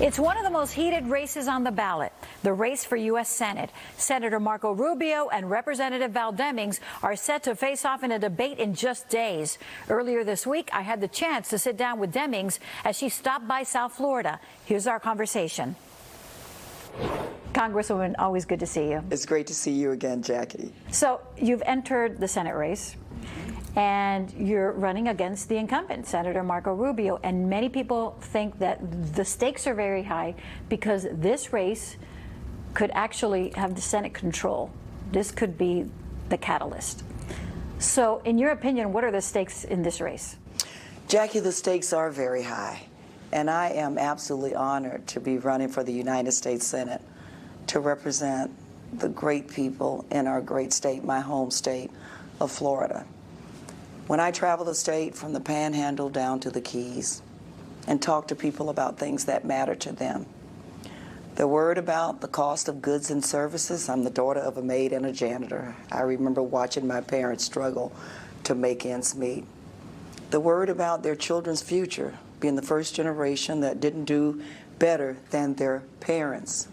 It's one of the most heated races on the ballot, the race for U.S. Senate. Senator Marco Rubio and Representative Val Demings are set to face off in a debate in just days. Earlier this week, I had the chance to sit down with Demings as she stopped by South Florida. Here's our conversation. Congresswoman, always good to see you. It's great to see you again, Jackie. So you've entered the Senate race, and you're running against the incumbent, Senator Marco Rubio. And many people think that the stakes are very high because this race could actually have the Senate control. This could be the catalyst. So in your opinion, what are the stakes in this race? Jackie, the stakes are very high. And I am absolutely honored to be running for the United States Senate to represent the great people in our great state, my home state of Florida. When I travel the state from the Panhandle down to the Keys and talk to people about things that matter to them, they're worried about the cost of goods and services. I'm the daughter of a maid and a janitor. I remember watching my parents struggle to make ends meet. They're worried about their children's future, being the first generation that didn't do better than their parents.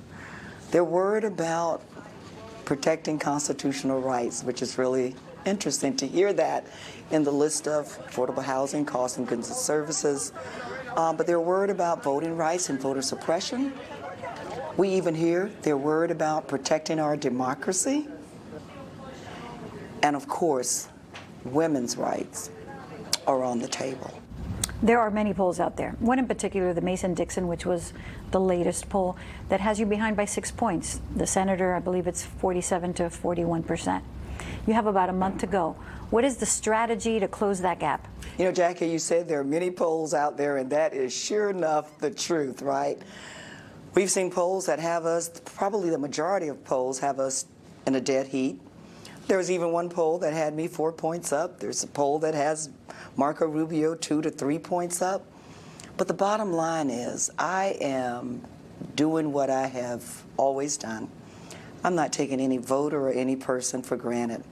They're worried about protecting constitutional rights, which is really interesting to hear that in the list of affordable housing, costs and goods and services. But they're worried about voting rights and voter suppression. We even hear they're worried about protecting our democracy. And of course, women's rights are on the table. There are many polls out there. One in particular, the Mason-Dixon, which was the latest poll, that has you behind by 6 points. The senator, I believe it's 47 to 41%. You have about a month to go. What is the strategy to close that gap? You know, Jackie, you said there are many polls out there, and that is sure enough the truth, right? We've seen polls that have us, probably the majority of polls have us in a dead heat. There was even one poll that had me 4 points up. There's a poll that has Marco Rubio 2 to 3 points up. But the bottom line is I am doing what I have always done. I'm not taking any voter or any person for granted.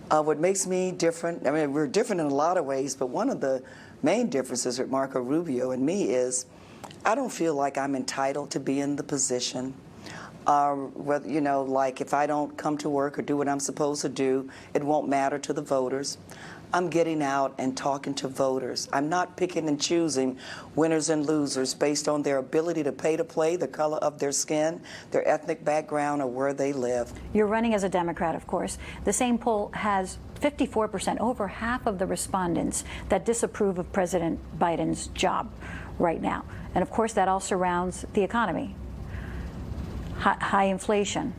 What makes me different, I mean, we're different in a lot of ways, but one of the main differences with Marco Rubio and me is I don't feel like I'm entitled to be in the position. Whether, you know, like if I don't come to work or do what I'm supposed to do, it won't matter to the voters. I'm getting out and talking to voters. I'm not picking and choosing winners and losers based on their ability to pay to play, the color of their skin, their ethnic background, or where they live. You're running as a Democrat, of course. The same poll has 54%, over half of the respondents that disapprove of President Biden's job right now. And of course, that all surrounds the economy. High inflation,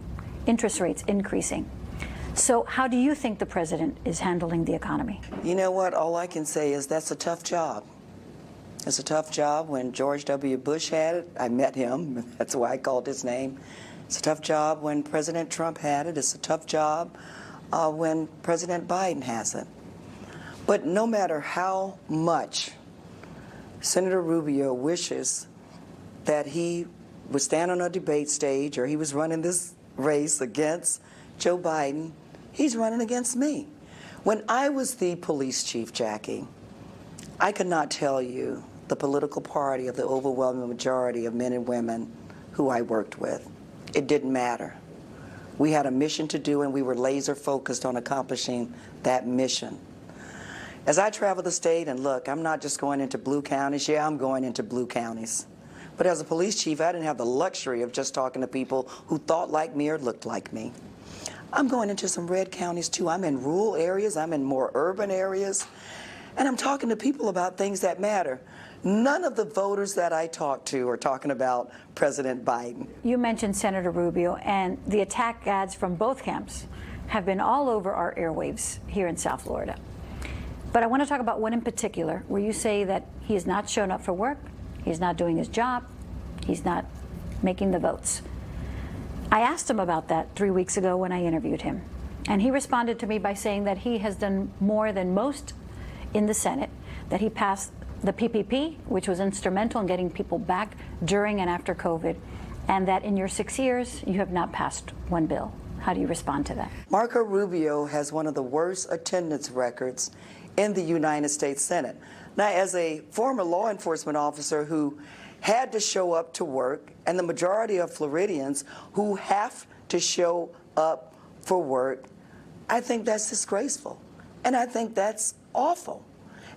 interest rates increasing. So how do you think the president is handling the economy? You know what? All I can say is that's a tough job. It's a tough job. When George W. Bush had it, I met him. That's why I called his name. It's a tough job when President Trump had it. It's a tough job when President Biden has it. But no matter how much Senator Rubio wishes that he would stand on a debate stage or he was running this race against Joe Biden, he's running against me. When I was the police chief, Jackie, I could not tell you the political party of the overwhelming majority of men and women who I worked with. It didn't matter. We had a mission to do, and we were laser focused on accomplishing that mission. As I travel the state, and look, I'm not just going into blue counties. Yeah, I'm going into blue counties. But as a police chief, I didn't have the luxury of just talking to people who thought like me or looked like me. I'm going into some red counties, too. I'm in rural areas. I'm in more urban areas. And I'm talking to people about things that matter. None of the voters that I talk to are talking about President Biden. You mentioned Senator Rubio, and the attack ads from both camps have been all over our airwaves here in South Florida. But I want to talk about one in particular, where you say that he has not shown up for work, he's not doing his job, he's not making the votes. I asked him about that 3 weeks ago when I interviewed him, and he responded to me by saying that he has done more than most in the Senate, that he passed the PPP, which was instrumental in getting people back during and after COVID, and that in your 6 years, you have not passed one bill. How do you respond to that? Marco Rubio has one of the worst attendance records in the United States Senate. Now, as a former law enforcement officer who had to show up to work, and the majority of Floridians who have to show up for work, I think that's disgraceful. And I think that's awful.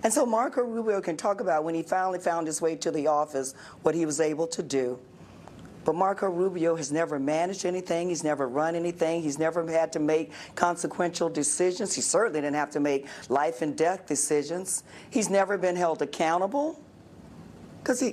And so Marco Rubio can talk about when he finally found his way to the office, what he was able to do. But Marco Rubio has never managed anything. He's never run anything. He's never had to make consequential decisions. He certainly didn't have to make life and death decisions. He's never been held accountable because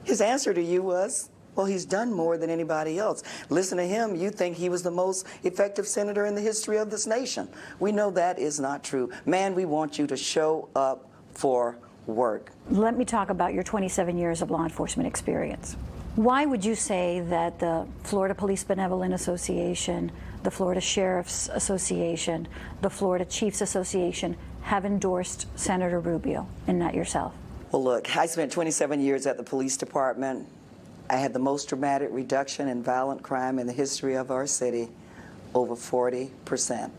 his answer to you was, well, he's done more than anybody else. Listen to him, you think he was the most effective senator in the history of this nation. We know that is not true. Man, we want you to show up for work. Let me talk about your 27 years of law enforcement experience. Why would you say that the Florida Police Benevolent Association, the Florida Sheriff's Association, the Florida Chiefs Association have endorsed Senator Rubio and not yourself? Well, look, I spent 27 years at the police department. I had the most dramatic reduction in violent crime in the history of our city, over 40%.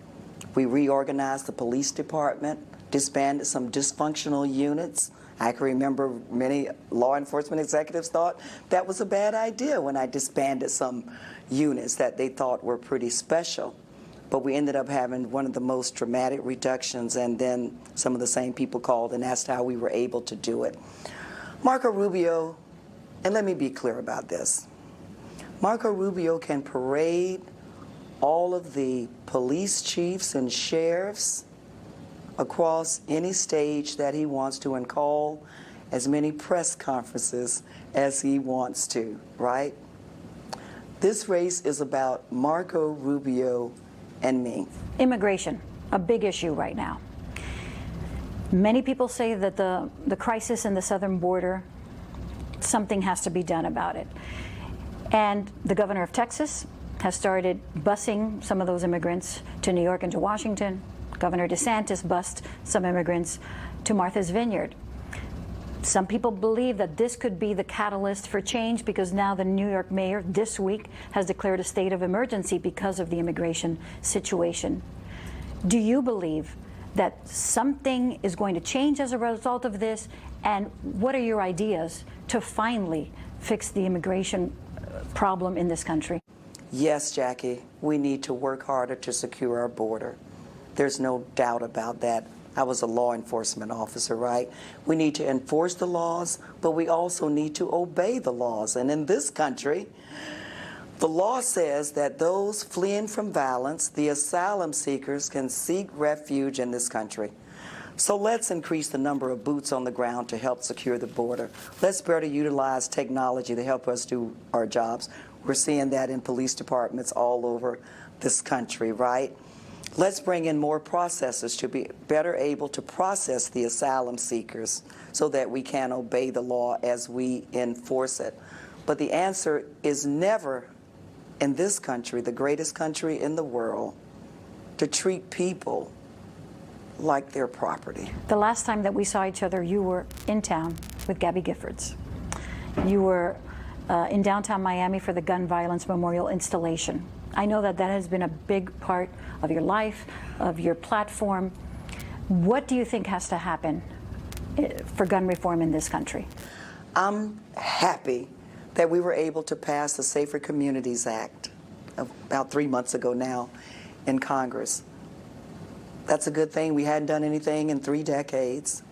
We reorganized the police department, disbanded some dysfunctional units. I can remember many law enforcement executives thought that was a bad idea when I disbanded some units that they thought were pretty special. But we ended up having one of the most dramatic reductions, and then some of the same people called and asked how we were able to do it. Marco Rubio, and let me be clear about this, Marco Rubio can parade all of the police chiefs and sheriffs across any stage that he wants to and call as many press conferences as he wants to, right? This race is about Marco Rubio and me. Immigration, a big issue right now. Many people say that the crisis in the southern border, something has to be done about it. And the governor of Texas has started busing some of those immigrants to New York and to Washington. Governor DeSantis bused some immigrants to Martha's Vineyard. Some people believe that this could be the catalyst for change because now the New York mayor this week has declared a state of emergency because of the immigration situation. Do you believe that something is going to change as a result of this? And what are your ideas to finally fix the immigration problem in this country? Yes, Jackie, we need to work harder to secure our border. There's no doubt about that. I was a law enforcement officer, right? We need to enforce the laws, but we also need to obey the laws. And in this country, the law says that those fleeing from violence, the asylum seekers, can seek refuge in this country. So let's increase the number of boots on the ground to help secure the border. Let's better utilize technology to help us do our jobs. We're seeing that in police departments all over this country, right? Let's bring in more processors to be better able to process the asylum seekers so that we can obey the law as we enforce it. But the answer is never, in this country, the greatest country in the world, to treat people like their property. The last time that we saw each other, you were in town with Gabby Giffords. You were in downtown Miami for the gun violence memorial installation. I know that that has been a big part of your life, of your platform. What do you think has to happen for gun reform in this country? I'm happy that we were able to pass the Safer Communities Act about 3 months ago now in Congress. That's a good thing. We hadn't done anything in 3 decades,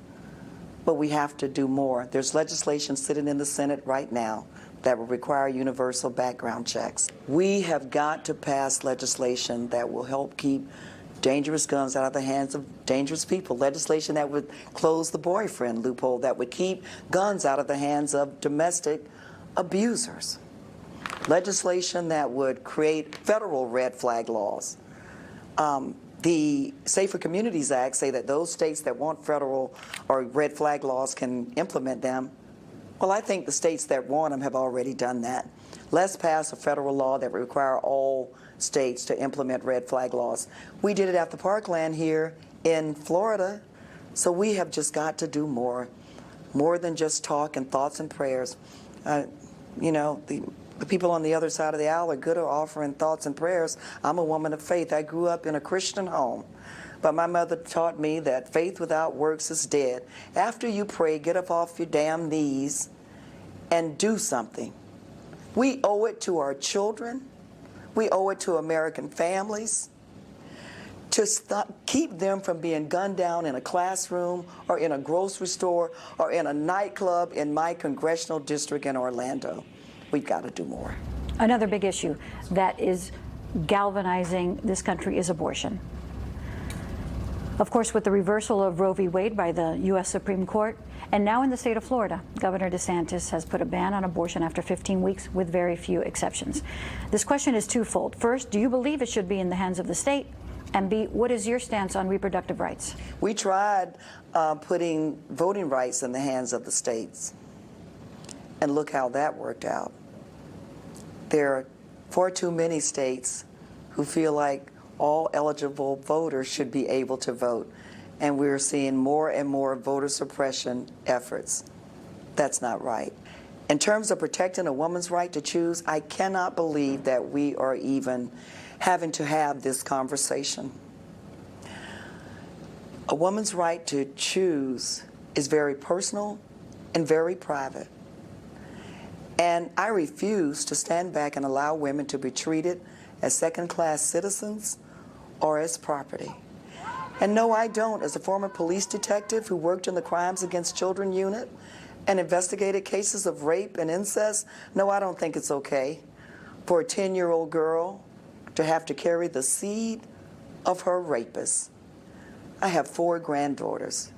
but we have to do more. There's legislation sitting in the Senate right now that will require universal background checks. We have got to pass legislation that will help keep dangerous guns out of the hands of dangerous people. Legislation that would close the boyfriend loophole, that would keep guns out of the hands of domestic abusers. Legislation that would create federal red flag laws. The Safer Communities Act say that those states that want federal or red flag laws can implement them. Well, I think the states that want them have already done that. Let's pass a federal law that would require all states to implement red flag laws. We did it at the Parkland here in Florida, so we have just got to do more than just talk and thoughts and prayers. You know, the people on the other side of the aisle are good at offering thoughts and prayers. I'm a woman of faith. I grew up in a Christian home. But my mother taught me that faith without works is dead. After you pray, get up off your damn knees and do something. We owe it to our children. We owe it to American families to keep them from being gunned down in a classroom or in a grocery store or in a nightclub in my congressional district in Orlando. We've got to do more. Another big issue that is galvanizing this country is abortion. Of course, with the reversal of Roe v. Wade by the U.S. Supreme Court, and now in the state of Florida, Governor DeSantis has put a ban on abortion after 15 weeks with very few exceptions. This question is twofold. First, do you believe it should be in the hands of the state? And B, what is your stance on reproductive rights? We tried putting voting rights in the hands of the states, and look how that worked out. There are far too many states who feel like all eligible voters should be able to vote, and we're seeing more and more voter suppression efforts. That's not right. In terms of protecting a woman's right to choose, I cannot believe that we are even having to have this conversation. A woman's right to choose is very personal and very private. And I refuse to stand back and allow women to be treated as second-class citizens or as property. And no, I don't. As a former police detective who worked in the Crimes Against Children unit and investigated cases of rape and incest, no, I don't think it's okay for a 10-year-old girl to have to carry the seed of her rapist. I have 4 granddaughters,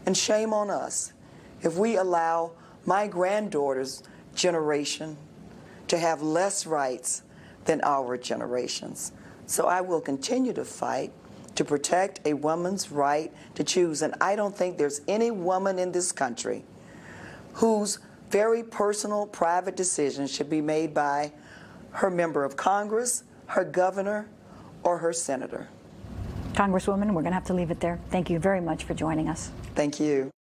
and shame on us if we allow my granddaughter's generation to have less rights than our generations. So I will continue to fight to protect a woman's right to choose, and I don't think there's any woman in this country whose very personal, private decisions should be made by her member of Congress, her governor, or her senator. Congresswoman, we're going to have to leave it there. Thank you very much for joining us. Thank you.